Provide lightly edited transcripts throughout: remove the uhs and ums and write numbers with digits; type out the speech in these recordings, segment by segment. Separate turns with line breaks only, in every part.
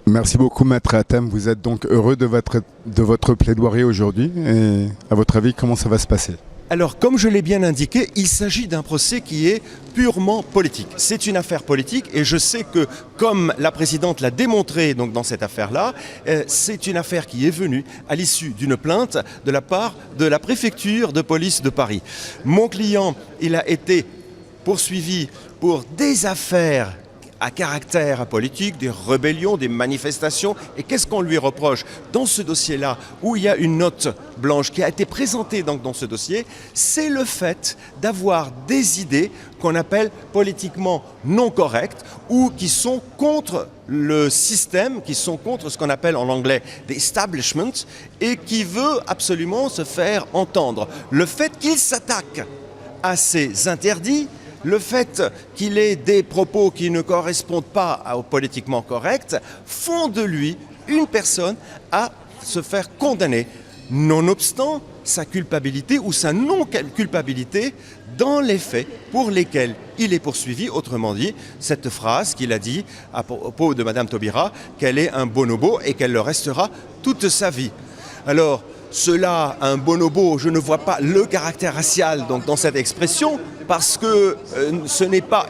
Merci beaucoup, Maître Hatem. Vous êtes donc heureux de votre plaidoirie aujourd'hui. Et à votre avis, comment ça va se passer?
Alors, comme je l'ai bien indiqué, il s'agit d'un procès qui est purement politique. C'est une affaire politique et je sais que, comme la présidente l'a démontré donc, dans cette affaire-là, c'est une affaire qui est venue à l'issue d'une plainte de la part de la préfecture de police de Paris. Mon client, il a été poursuivi pour des affaires à caractère politique, des rébellions, des manifestations. Et qu'est-ce qu'on lui reproche dans ce dossier-là, où il y a une note blanche qui a été présentée donc, dans ce dossier, c'est le fait d'avoir des idées qu'on appelle politiquement non correctes ou qui sont contre le système, qui sont contre ce qu'on appelle en anglais the establishment et qui veut absolument se faire entendre. Le fait qu'il s'attaque à ces interdits, le fait qu'il ait des propos qui ne correspondent pas au politiquement correct font de lui une personne à se faire condamner, nonobstant sa culpabilité ou sa non-culpabilité dans les faits pour lesquels il est poursuivi. Autrement dit, cette phrase qu'il a dit à propos de Madame Taubira, qu'elle est un bonobo et qu'elle le restera toute sa vie. Alors, cela, un bonobo, je ne vois pas le caractère racial donc, dans cette expression, parce que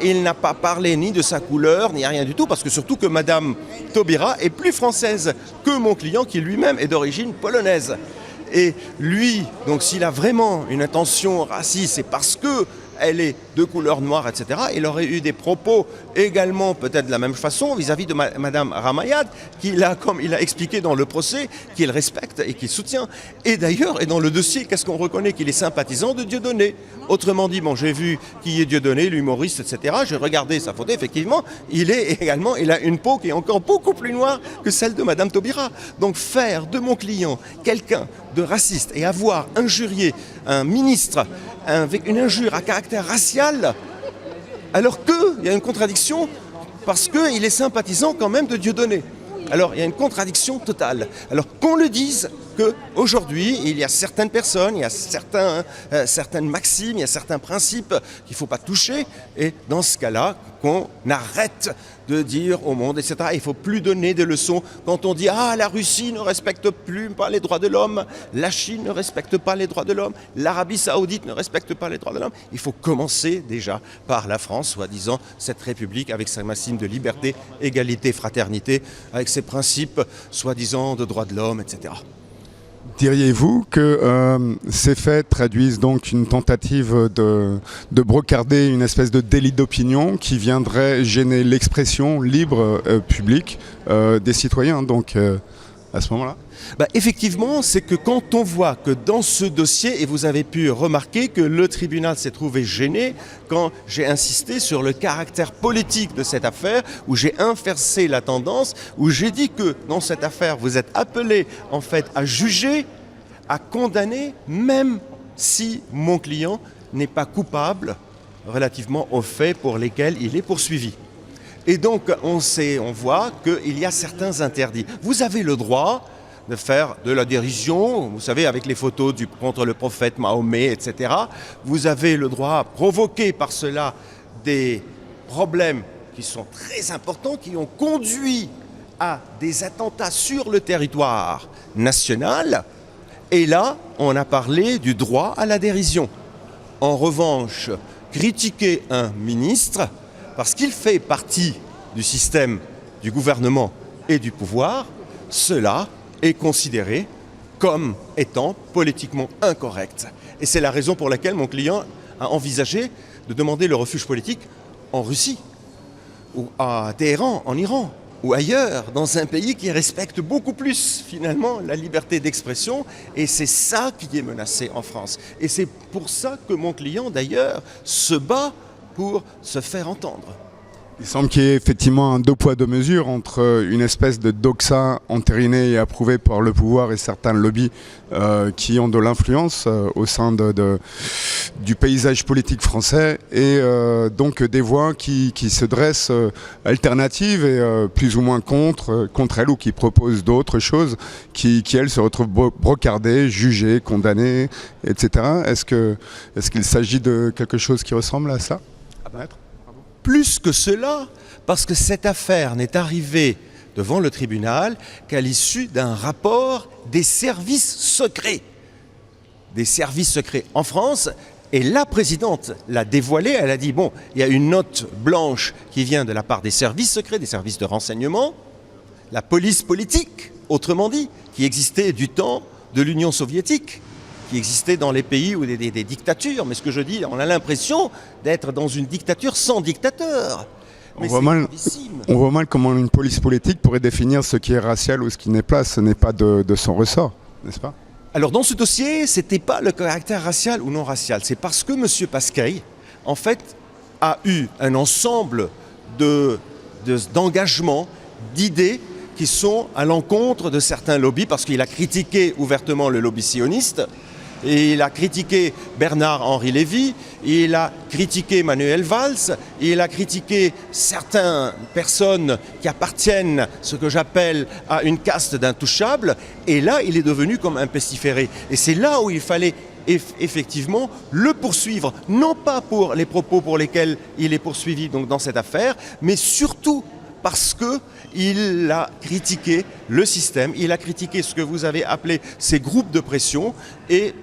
il n'a pas parlé ni de sa couleur, ni rien du tout, parce que surtout que Madame Taubira est plus française que mon client, qui lui-même est d'origine polonaise. Et lui, donc s'il a vraiment une intention raciste, c'est parce que elle est de couleur noire, etc. Il aurait eu des propos également peut-être de la même façon vis-à-vis de Madame Ramayad, comme il a expliqué dans le procès, qu'il respecte et qu'il soutient. Et d'ailleurs, et dans le dossier, qu'est-ce qu'on reconnaît? Qu'il est sympathisant de Dieudonné. Autrement dit, bon, j'ai vu qui est Dieudonné, l'humoriste, etc. J'ai regardé sa photo, effectivement, il a une peau qui est encore beaucoup plus noire que celle de Madame Taubira. Donc faire de mon client quelqu'un de raciste et avoir injurié un ministre avec une injure à caractère racial, alors qu'il y a une contradiction, parce qu'il est sympathisant quand même de Dieudonné. Alors il y a une contradiction totale. Alors qu'on le dise qu'aujourd'hui, il y a certaines personnes, il y a certaines maximes, il y a certains principes qu'il ne faut pas toucher, et dans ce cas-là, qu'on arrête de dire au monde, etc. Il ne faut plus donner des leçons quand on dit « Ah, la Russie ne respecte plus pas les droits de l'homme, la Chine ne respecte pas les droits de l'homme, l'Arabie Saoudite ne respecte pas les droits de l'homme ». Il faut commencer déjà par la France, soi-disant cette République avec sa maxime de liberté, égalité, fraternité, avec ses principes soi-disant de droits de l'homme, etc.
Diriez-vous que ces faits traduisent donc une tentative de brocarder une espèce de délit d'opinion qui viendrait gêner l'expression libre publique des citoyens, donc à ce moment-là?
Effectivement, c'est que quand on voit que dans ce dossier, et vous avez pu remarquer que le tribunal s'est trouvé gêné quand j'ai insisté sur le caractère politique de cette affaire, où j'ai inversé la tendance, où j'ai dit que dans cette affaire, vous êtes appelé en fait à juger, à condamner, même si mon client n'est pas coupable relativement aux faits pour lesquels il est poursuivi. Et donc, on voit qu'il y a certains interdits. Vous avez le droit de faire de la dérision, vous savez, avec les photos contre le prophète Mahomet, etc. Vous avez le droit à provoquer par cela des problèmes qui sont très importants, qui ont conduit à des attentats sur le territoire national. Et là, on a parlé du droit à la dérision. En revanche, critiquer un ministre, parce qu'il fait partie du système du gouvernement et du pouvoir, cela est considéré comme étant politiquement incorrect. Et c'est la raison pour laquelle mon client a envisagé de demander le refuge politique en Russie, ou à Téhéran, en Iran, ou ailleurs, dans un pays qui respecte beaucoup plus, finalement, la liberté d'expression. Et c'est ça qui est menacé en France. Et c'est pour ça que mon client, d'ailleurs, se bat pour se faire entendre.
Il semble qu'il y ait effectivement un deux poids deux mesures entre une espèce de doxa entérinée et approuvée par le pouvoir et certains lobbies qui ont de l'influence au sein du paysage politique français et donc des voix qui se dressent alternatives et plus ou moins contre elles ou qui proposent d'autres choses qui elles se retrouvent brocardées, jugées, condamnées, etc. Est-ce qu'il s'agit de quelque chose qui ressemble à ça, Maître ?
Plus que cela, parce que cette affaire n'est arrivée devant le tribunal qu'à l'issue d'un rapport des services secrets. Des services secrets en France. Et la présidente l'a dévoilé, elle a dit, bon, il y a une note blanche qui vient de la part des services secrets, des services de renseignement, la police politique, autrement dit, qui existait du temps de l'Union soviétique, qui existait dans les pays où des dictatures. Mais ce que je dis, on a l'impression d'être dans une dictature sans dictateur.
On voit mal comment une police politique pourrait définir ce qui est racial ou ce qui n'est pas. Ce n'est pas de son ressort, n'est-ce pas ?
Alors dans ce dossier, ce n'était pas le caractère racial ou non racial. C'est parce que M. Pasquet, en fait, a eu un ensemble d'engagements, d'idées qui sont à l'encontre de certains lobbies, parce qu'il a critiqué ouvertement le lobby sioniste, et il a critiqué Bernard-Henri Lévy, et il a critiqué Manuel Valls, et il a critiqué certaines personnes qui appartiennent, ce que j'appelle, à une caste d'intouchables, et là, il est devenu comme un pestiféré. Et c'est là où il fallait effectivement le poursuivre, non pas pour les propos pour lesquels il est poursuivi donc dans cette affaire, mais surtout parce qu'il a critiqué le système, il a critiqué ce que vous avez appelé ces groupes de pression et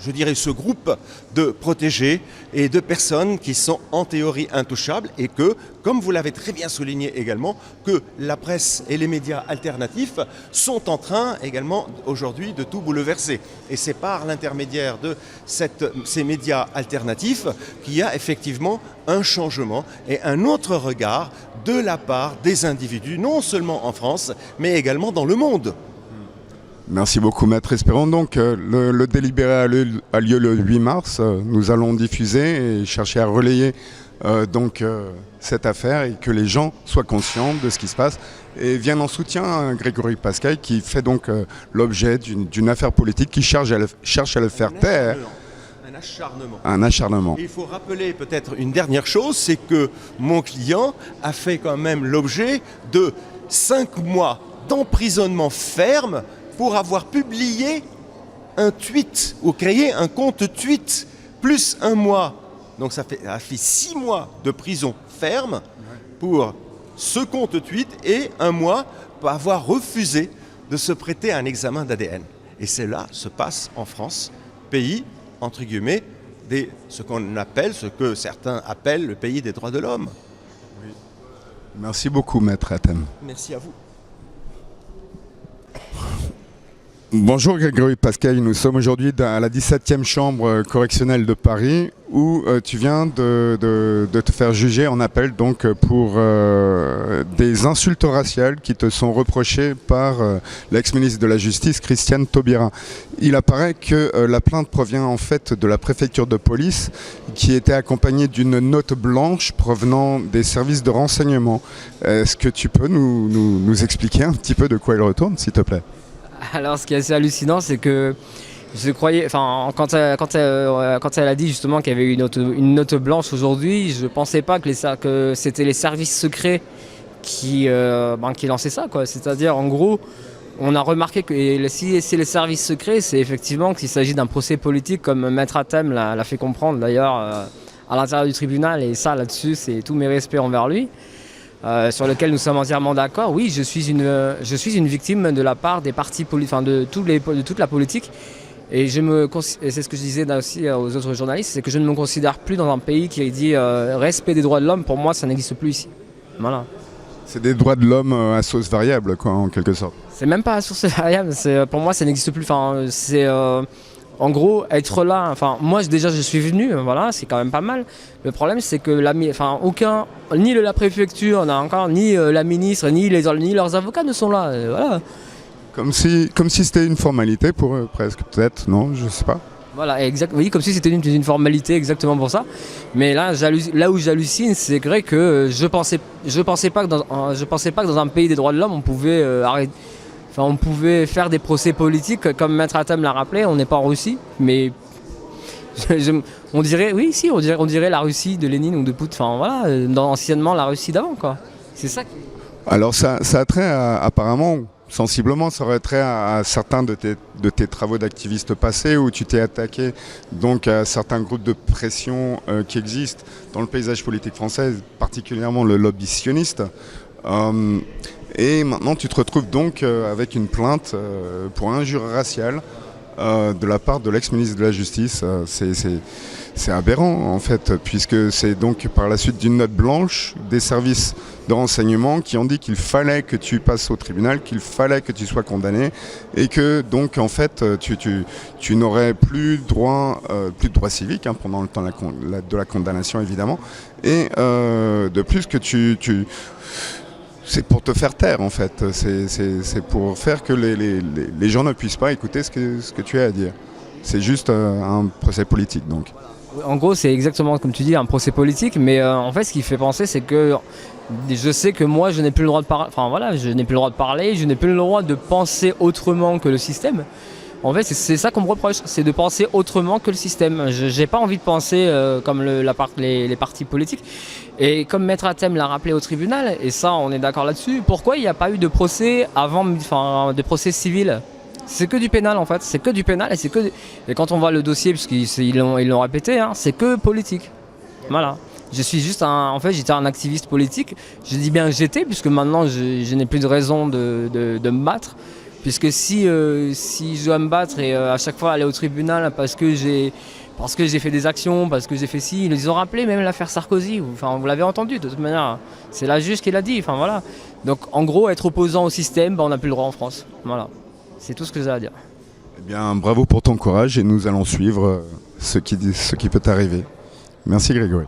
je dirais ce groupe de protégés et de personnes qui sont en théorie intouchables et que, comme vous l'avez très bien souligné également, que la presse et les médias alternatifs sont en train également aujourd'hui de tout bouleverser. Et c'est par l'intermédiaire de ces médias alternatifs qu'il y a effectivement un changement et un autre regard de la part des individus, non seulement en France, mais également dans le monde.
Merci beaucoup, maître. Espérons donc que le délibéré a lieu le 8 mars. Nous allons diffuser et chercher à relayer cette affaire et que les gens soient conscients de ce qui se passe et viennent en soutien à Grégory Pasquet qui fait donc l'objet d'une affaire politique qui cherche à le faire taire. Un acharnement.
Et il faut rappeler peut-être une dernière chose, c'est que mon client a fait quand même l'objet de 5 mois d'emprisonnement ferme pour avoir publié un tweet ou créé un compte tweet, plus 1 mois. Donc ça a fait 6 mois de prison ferme pour ce compte tweet et 1 mois pour avoir refusé de se prêter à un examen d'ADN. Et cela se passe en France, pays, entre guillemets, ce que certains appellent le pays des droits de l'homme.
Oui. Merci beaucoup, maître Hatem.
Merci à vous.
Bonjour Grégory Pasquet, nous sommes aujourd'hui à la 17e chambre correctionnelle de Paris où tu viens de te faire juger en appel donc pour des insultes raciales qui te sont reprochées par l'ex-ministre de la Justice Christiane Taubira. Il apparaît que la plainte provient en fait de la préfecture de police qui était accompagnée d'une note blanche provenant des services de renseignement. Est-ce que tu peux nous expliquer un petit peu de quoi il retourne, s'il te plaît ?
Alors, ce qui est assez hallucinant, c'est que je croyais, quand elle a dit justement qu'il y avait une note blanche aujourd'hui, je ne pensais pas que c'était les services secrets qui lançaient ça, quoi. C'est-à-dire, en gros, on a remarqué que si c'est les services secrets, c'est effectivement qu'il s'agit d'un procès politique, comme Maître Hatem l'a fait comprendre d'ailleurs à l'intérieur du tribunal, et ça, là-dessus, c'est tous mes respects envers lui. Sur lequel nous sommes entièrement d'accord. Oui, je suis une victime de la part des partis de toute la politique. Et c'est ce que je disais aussi aux autres journalistes, c'est que je ne me considère plus dans un pays qui dit respect des droits de l'homme. Pour moi, ça n'existe plus ici. Voilà.
C'est des droits de l'homme à source variable, quoi, en quelque sorte.
C'est même pas à source variable. Pour moi, ça n'existe plus. En gros, être là, moi déjà je suis venu, voilà, c'est quand même pas mal. Le problème c'est que ni la préfecture, ni la ministre, ni leurs avocats ne sont là, voilà.
Comme si c'était une formalité pour eux, presque, peut-être, non, je sais pas.
Voilà, oui, comme si c'était une formalité exactement pour ça. Mais là où j'hallucine, c'est vrai que je pensais pas que dans un pays des droits de l'homme on pouvait arrêter. On pouvait faire des procès politiques, comme Maître Hatem l'a rappelé, on n'est pas en Russie, mais on dirait la Russie de Lénine ou de Poutine, anciennement la Russie d'avant, quoi. C'est ça.
Alors ça a trait apparemment, sensiblement, ça aurait trait à certains de tes travaux d'activiste passés où tu t'es attaqué donc à certains groupes de pression qui existent dans le paysage politique français, particulièrement le lobby sioniste. Et maintenant, tu te retrouves donc avec une plainte pour injure raciale de la part de l'ex-ministre de la Justice. C'est aberrant en fait, puisque c'est donc par la suite d'une note blanche des services de renseignement qui ont dit qu'il fallait que tu passes au tribunal, qu'il fallait que tu sois condamné et que donc en fait tu n'aurais plus de droit civique pendant le temps de la condamnation évidemment, et de plus que c'est pour te faire taire en fait, c'est pour faire que les gens ne puissent pas écouter ce que tu as à dire. C'est juste un procès politique donc.
En gros, c'est exactement comme tu dis, un procès politique, mais en fait, ce qui fait penser, c'est que je sais que moi, je n'ai plus le droit de parler, enfin voilà, je n'ai plus le droit de parler, je n'ai plus le droit de penser autrement que le système. En fait, c'est ça qu'on me reproche, c'est de penser autrement que le système. Je n'ai pas envie de penser comme les partis politiques. Et comme Maître Hatem l'a rappelé au tribunal, et ça, on est d'accord là-dessus, pourquoi il n'y a pas eu de procès de procès civil ? C'est que du pénal en fait, c'est que du pénal et quand on voit le dossier, puisqu'ils l'ont répété, c'est que politique. Voilà. Je suis juste j'étais un activiste politique. Je dis bien j'étais, puisque maintenant je n'ai plus de raison de me battre. Puisque si je dois me battre et à chaque fois aller au tribunal parce que j'ai fait des actions, parce que j'ai fait ci, ils ont rappelé même l'affaire Sarkozy, vous l'avez entendu de toute manière, c'est la juge qui l'a dit, voilà. Donc en gros, être opposant au système, on n'a plus le droit en France. Voilà. C'est tout ce que j'ai à dire.
Eh bien, bravo pour ton courage et nous allons suivre ce qui peut t'arriver. Merci Grégory.